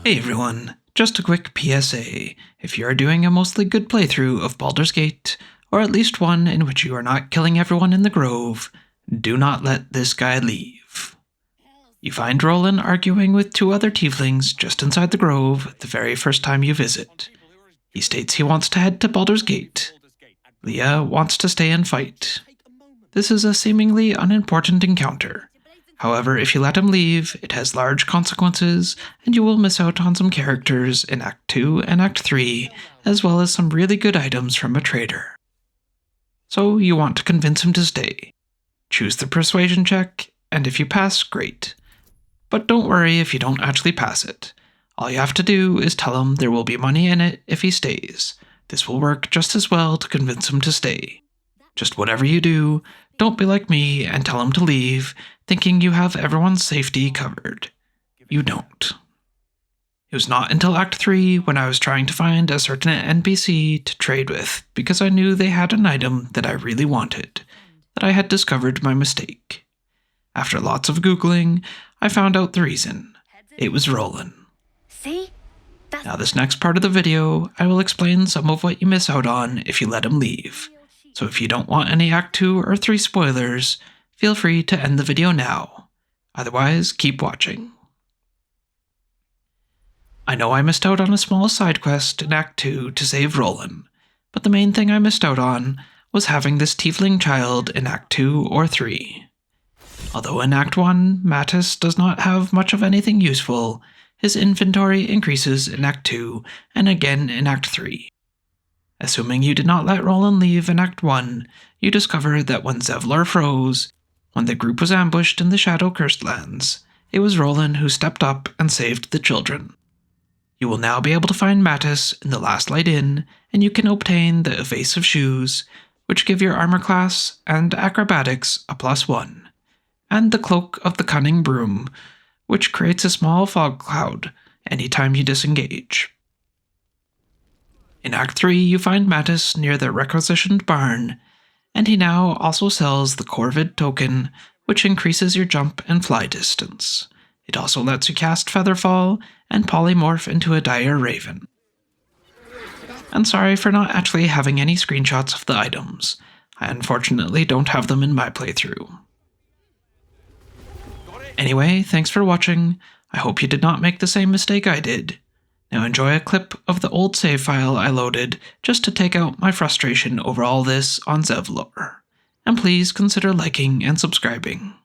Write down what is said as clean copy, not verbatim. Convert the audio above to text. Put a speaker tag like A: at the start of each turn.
A: Hey everyone, just a quick PSA. If you are doing a mostly good playthrough of Baldur's Gate, or at least one in which you are not killing everyone in the grove, do not let this guy leave. You find Rolan arguing with two other tieflings just inside the grove the very first time you visit. He states he wants to head to Baldur's Gate. Leah wants to stay and fight. This is a seemingly unimportant encounter. However, if you let him leave, it has large consequences, and you will miss out on some characters in Act 2 and Act 3, as well as some really good items from a trader. So you want to convince him to stay. Choose the persuasion check, and if you pass, great. But don't worry if you don't actually pass it. All you have to do is tell him there will be money in it if he stays. This will work just as well to convince him to stay. Just whatever you do, don't be like me and tell him to leave, thinking you have everyone's safety covered. You don't. It was not until Act 3 when I was trying to find a certain NPC to trade with because I knew they had an item that I really wanted, that I had discovered my mistake. After lots of Googling, I found out the reason. It was Rolan.
B: See?
A: Now this next part of the video, I will explain some of what you miss out on if you let him leave. So if you don't want any Act 2 or 3 spoilers, feel free to end the video now. Otherwise, keep watching. I know I missed out on a small side quest in Act 2 to save Rolan, but the main thing I missed out on was having this tiefling child in Act 2 or 3. Although in Act 1, Mattis does not have much of anything useful, his inventory increases in Act 2 and again in Act 3. Assuming you did not let Rolan leave in Act 1, you discover that when Zevlor froze, when the group was ambushed in the Shadow-Cursed Lands, it was Rolan who stepped up and saved the children. You will now be able to find Mattis in the Last Light Inn, and you can obtain the Evasive Shoes, which give your armor class and acrobatics a +1, and the Cloak of the Cunning Broom, which creates a small fog cloud anytime you disengage. In Act 3, you find Mattis near the requisitioned barn, and he now also sells the Corvid token, which increases your jump and fly distance. It also lets you cast Featherfall and polymorph into a dire raven. And sorry for not actually having any screenshots of the items. I unfortunately don't have them in my playthrough. Anyway, thanks for watching. I hope you did not make the same mistake I did. Now enjoy a clip of the old save file I loaded just to take out my frustration over all this on Zevlor. And please consider liking and subscribing.